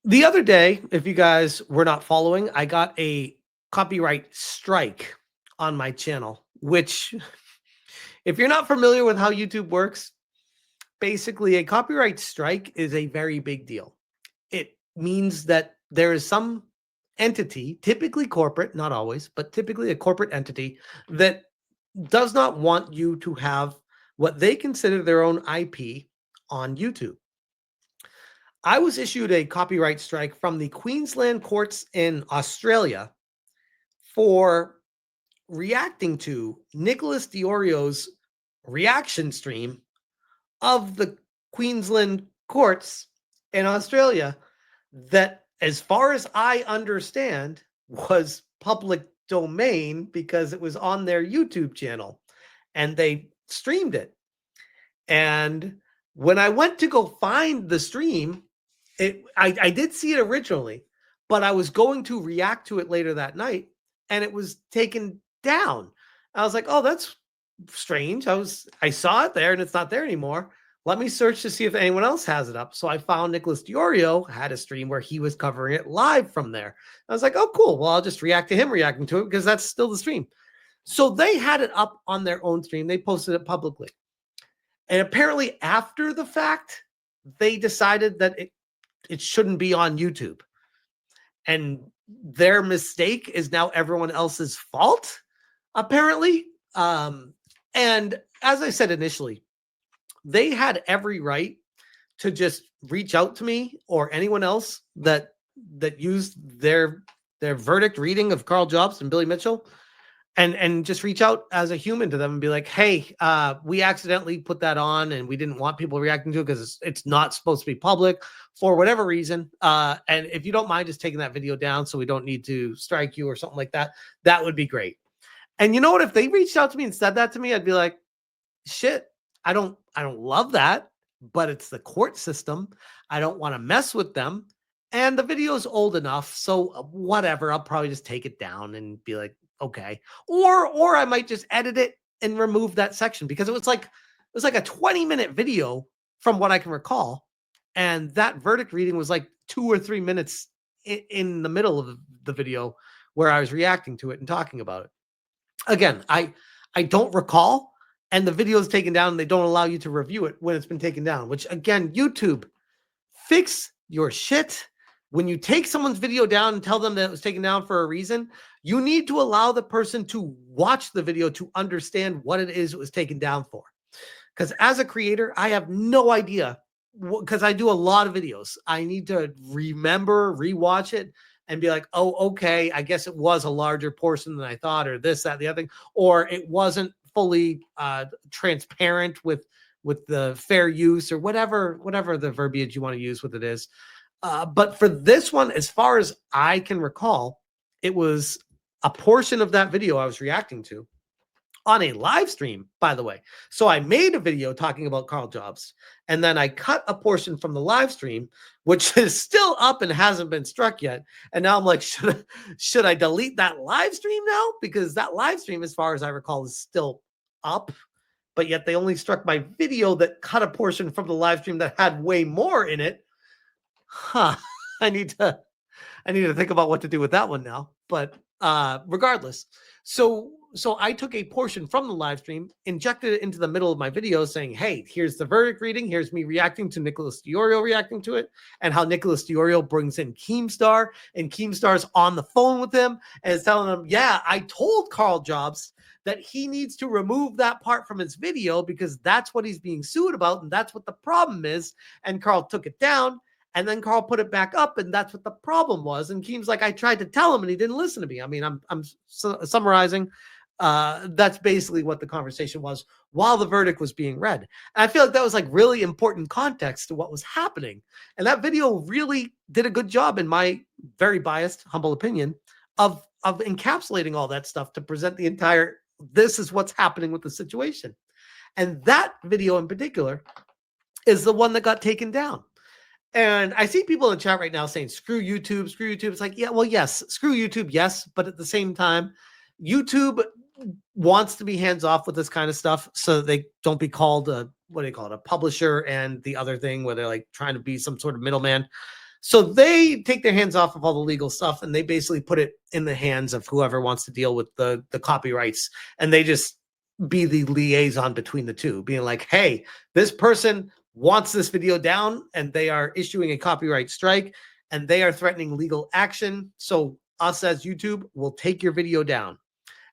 The other day, if you guys were not following, I got a copyright strike on my channel, which, if you're not familiar with how YouTube works, basically a copyright strike is a very big deal. It means that there is some entity, typically corporate, not always, but typically a corporate entity that does not want you to have what they consider their own IP on YouTube. I was issued a copyright strike from the Queensland courts in Australia for reacting to Nicholas Diorio's reaction stream of the Queensland courts in Australia that, as far as I understand, was public domain because it was on their YouTube channel and they streamed it. And when I went to go find the stream, I did see it originally, but I was going to react to it later that night and it was taken down. I was like, oh, that's strange. I saw it there and it's not there anymore. Let me search to see if anyone else has it up. So I found Nicholas Diorio had a stream where he was covering it live from there. I was like, oh, cool. Well, I'll just react to him reacting to it because that's still the stream. So they had it up on their own stream. They posted it publicly. And apparently after the fact, they decided that it shouldn't be on YouTube. And their mistake is now everyone else's fault, apparently. And as I said initially, they had every right to just reach out to me or anyone else that used their verdict reading of Carl Jobst and Billy Mitchell and just reach out as a human to them and be like, hey, we accidentally put that on and we didn't want people reacting to it because it's not supposed to be public for whatever reason. And if you don't mind just taking that video down so we don't need to strike you or something like that, that would be great. And you know what? If they reached out to me and said that to me, I'd be like, shit, I don't love that, but it's the court system. I don't want to mess with them. And the video is old enough. So whatever, I'll probably just take it down and be like, okay. Or I might just edit it and remove that section because it was like a 20-minute video from what I can recall. And that verdict reading was like 2 or 3 minutes in the middle of the video where I was reacting to it and talking about it. Again, I don't recall, and the video is taken down and they don't allow you to review it when it's been taken down, which again, YouTube, fix your shit. When you take someone's video down and tell them that it was taken down for a reason, you need to allow the person to watch the video to understand what it is it was taken down for. Because as a creator, I have no idea, because I do a lot of videos. I need to remember, rewatch it, and be like, oh, okay, I guess it was a larger portion than I thought, or this, that, the other thing, or it wasn't fully transparent with the fair use or whatever the verbiage you want to use with it is. But for this one, as far as I can recall, it was a portion of that video I was reacting to on a live stream, by the way. So I made a video talking about Carl Jobst, and then I cut a portion from the live stream, which is still up and hasn't been struck yet. And now I'm like, should I delete that live stream now? Because that live stream, as far as I recall, is still up, but yet they only struck my video that cut a portion from the live stream that had way more in it. Huh. I need to think about what to do with that one now. But regardless, so I took a portion from the live stream, injected it into the middle of my video saying, hey, here's the verdict reading. Here's me reacting to Nicholas Diorio reacting to it, and how Nicholas Diorio brings in Keemstar, and Keemstar's on the phone with him and is telling him, yeah, I told Carl Jobst that he needs to remove that part from his video because that's what he's being sued about. And that's what the problem is. And Carl took it down. And then Carl put it back up, and that's what the problem was. And Keem's like, I tried to tell him, and he didn't listen to me. I mean, I'm summarizing. That's basically what the conversation was while the verdict was being read. And I feel like that was like really important context to what was happening. And that video really did a good job, in my very biased, humble opinion, of encapsulating all that stuff to present the entire, this is what's happening with the situation. And that video in particular is the one that got taken down. And I see people in the chat right now saying, screw YouTube, screw YouTube. It's like, yeah, well, yes, screw YouTube, yes. But at the same time, YouTube wants to be hands off with this kind of stuff so they don't be called a, what do you call it, a publisher, and the other thing where they're like trying to be some sort of middleman. So they take their hands off of all the legal stuff and they basically put it in the hands of whoever wants to deal with the copyrights, and they just be the liaison between the two, being like, hey, this person wants this video down and they are issuing a copyright strike and they are threatening legal action. So us as YouTube will take your video down.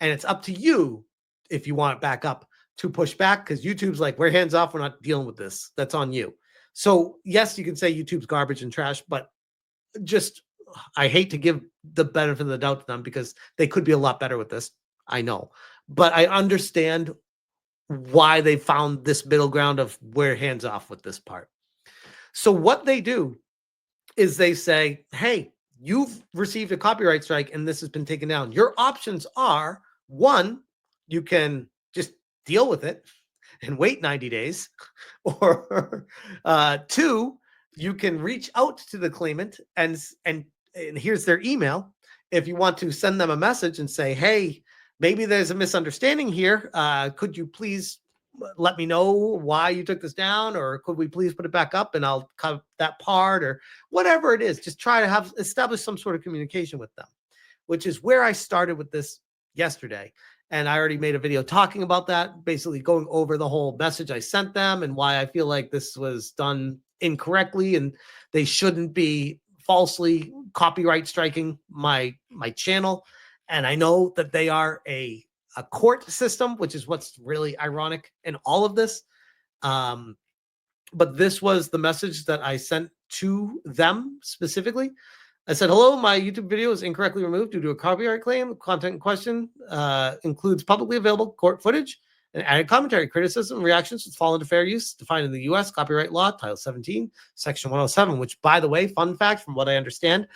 And it's up to you, if you want it back up, to push back, because YouTube's like, we're hands off. We're not dealing with this. That's on you. So yes, you can say YouTube's garbage and trash, but just, I hate to give the benefit of the doubt to them because they could be a lot better with this. I know, but I understand why they found this middle ground of we're hands off with this part. So what they do is they say, hey, you've received a copyright strike and this has been taken down. Your options are, one, you can just deal with it and wait 90 days, or two, you can reach out to the claimant and here's their email. If you want to send them a message and say, hey, maybe there's a misunderstanding here. Could you please let me know why you took this down, or could we please put it back up and I'll cut that part, or whatever it is. Just try to establish some sort of communication with them, which is where I started with this yesterday. And I already made a video talking about that, basically going over the whole message I sent them and why I feel like this was done incorrectly and they shouldn't be falsely copyright striking my channel. And I know that they are a court system, which is what's really ironic in all of this. But this was the message that I sent to them specifically. I said, hello, my YouTube video is incorrectly removed due to a copyright claim. Content in question includes publicly available court footage and added commentary. Criticism, reactions would fall into fair use, defined in the U.S. copyright law, Title 17, Section 107, which, by the way, fun fact, from what I understand,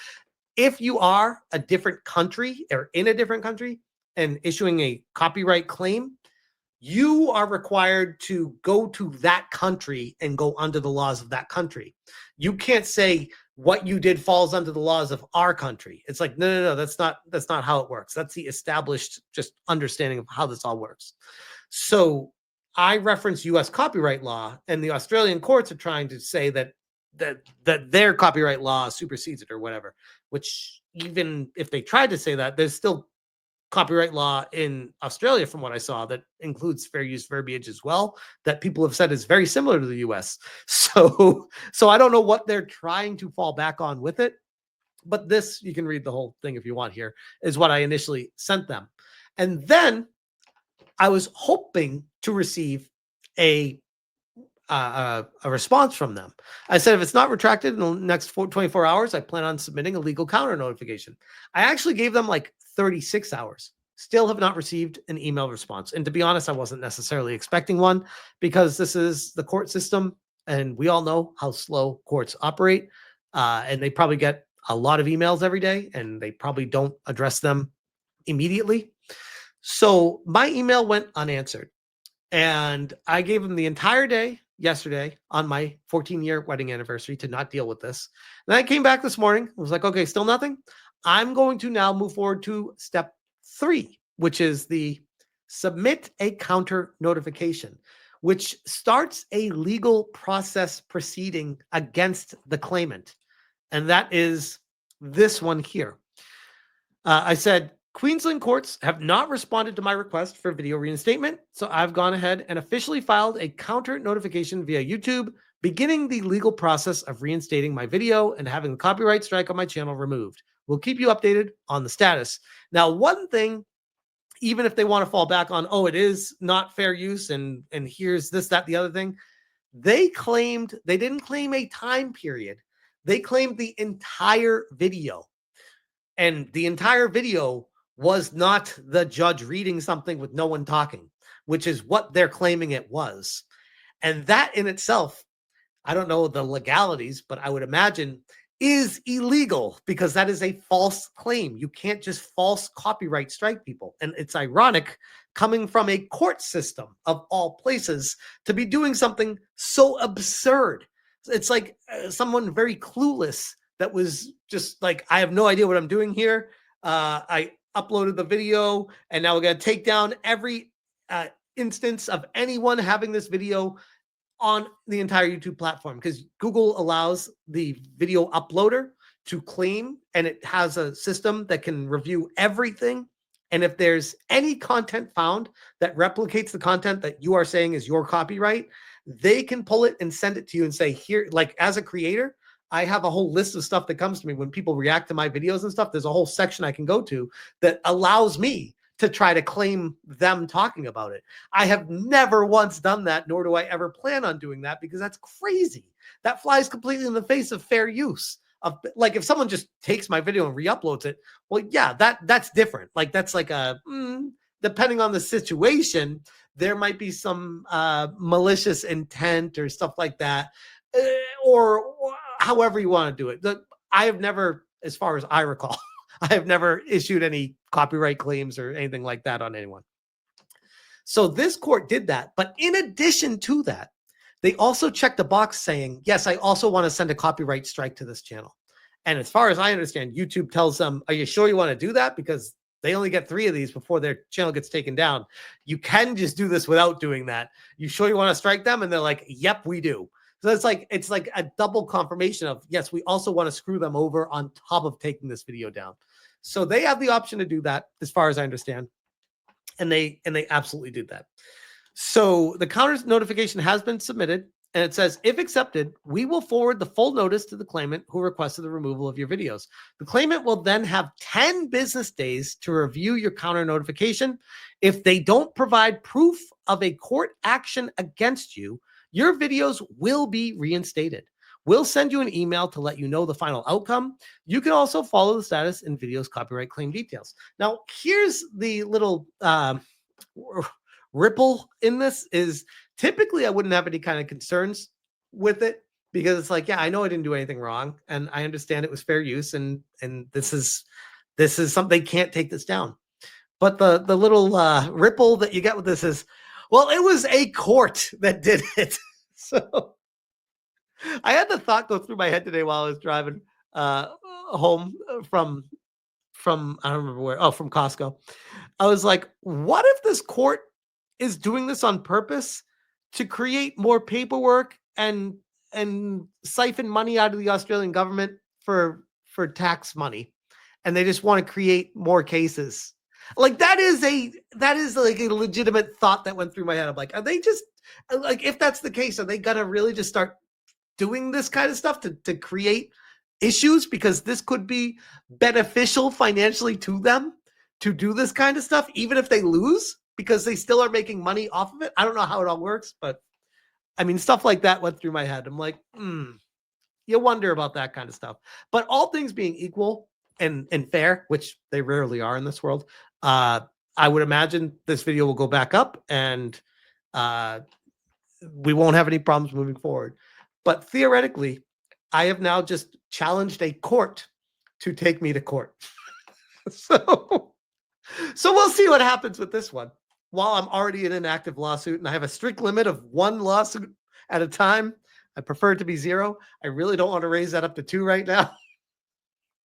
if you are a different country or in a different country and issuing a copyright claim, you are required to go to that country and go under the laws of that country. You can't say what you did falls under the laws of our country. It's like, no, that's not how it works. That's the established just understanding of how this all works. So I reference US copyright law, and the Australian courts are trying to say that their copyright law supersedes it or whatever, which even if they tried to say that, there's still copyright law in Australia, from what I saw, that includes fair use verbiage as well, that people have said is very similar to the US. So I don't know what they're trying to fall back on with it, but this, you can read the whole thing if you want here, is what I initially sent them. And then I was hoping to receive a response from them. I said, if it's not retracted in the next 24 hours, I plan on submitting a legal counter notification. I actually gave them like 36 hours. Still have not received an email response. And to be honest, I wasn't necessarily expecting one because this is the court system and we all know how slow courts operate. And they probably get a lot of emails every day and they probably don't address them immediately. So my email went unanswered and I gave them the entire day yesterday on my 14-year wedding anniversary to not deal with this. And I came back this morning. I was like, okay, still nothing. I'm going to now move forward to step 3, which is the submit a counter notification, which starts a legal process proceeding against the claimant. And that is this one here. I said, Queensland courts have not responded to my request for video reinstatement, so I've gone ahead and officially filed a counter notification via YouTube, beginning the legal process of reinstating my video and having the copyright strike on my channel removed. We'll keep you updated on the status. Now, one thing, even if they want to fall back on, oh, it is not fair use and here's this, that, the other thing, they didn't claim a time period. They claimed the entire video. And the entire video was not the judge reading something with no one talking, which is what they're claiming it was. And that in itself, I don't know the legalities, but I would imagine is illegal because that is a false claim. You can't just false copyright strike people. And it's ironic coming from a court system of all places to be doing something so absurd. It's like someone very clueless that was just like, I have no idea what I'm doing here. I uploaded the video and now we're going to take down every instance of anyone having this video on the entire YouTube platform, because Google allows the video uploader to claim, and it has a system that can review everything. And if there's any content found that replicates the content that you are saying is your copyright, they can pull it and send it to you and say, here, like as a creator, I have a whole list of stuff that comes to me when people react to my videos and stuff. There's a whole section I can go to that allows me to try to claim them talking about it. I have never once done that, nor do I ever plan on doing that, because that's crazy. That flies completely in the face of fair use. Of, like, if someone just takes my video and re-uploads it, well, yeah, that's different. Like, that's like a depending on the situation, there might be some malicious intent or stuff like that, or however you want to do it. I have never, as far as I recall, I have never issued any copyright claims or anything like that on anyone. So this court did that. But in addition to that, they also checked the box saying, yes, I also want to send a copyright strike to this channel. And as far as I understand, YouTube tells them, are you sure you want to do that? Because they only get 3 of these before their channel gets taken down. You can just do this without doing that. You sure you want to strike them? And they're like, yep, we do. So it's like a double confirmation of, yes, we also want to screw them over on top of taking this video down. So they have the option to do that, as far as I understand. And they absolutely did that. So the counter notification has been submitted, and it says, if accepted, we will forward the full notice to the claimant who requested the removal of your videos. The claimant will then have 10 business days to review your counter notification. If they don't provide proof of a court action against you, your videos will be reinstated. We'll send you an email to let you know the final outcome. You can also follow the status in videos copyright claim details. Now, here's the little ripple in this is, typically I wouldn't have any kind of concerns with it, because it's like, yeah, I know I didn't do anything wrong, and I understand it was fair use, and this is something, they can't take this down. But the little ripple that you get with this is, well, it was a court that did it. So I had the thought go through my head today while I was driving home from I don't remember where. Oh, from Costco. I was like, what if this court is doing this on purpose to create more paperwork and siphon money out of the Australian government for tax money, and they just want to create more cases? Like, that is like a legitimate thought that went through my head. I'm like, are they just, like, if that's the case, are they gonna really just start doing this kind of stuff to create issues? Because this could be beneficial financially to them to do this kind of stuff, even if they lose, because they still are making money off of it. I don't know how it all works, but I mean, stuff like that went through my head. I'm like, you wonder about that kind of stuff. But all things being equal and fair, which they rarely are in this world, I would imagine this video will go back up, and we won't have any problems moving forward. But theoretically, I have now just challenged a court to take me to court. So we'll see what happens with this one. While I'm already in an active lawsuit, and I have a strict limit of 1 lawsuit at a time, I prefer it to be 0. I really don't want to raise that up to 2 right now.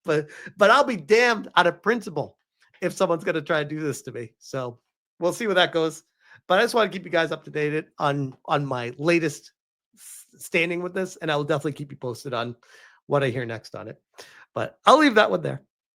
But I'll be damned out of principle if someone's going to try to do this to me. So we'll see where that goes. But I just want to keep you guys up to date on my latest standing with this, and I will definitely keep you posted on what I hear next on it. But I'll leave that one there.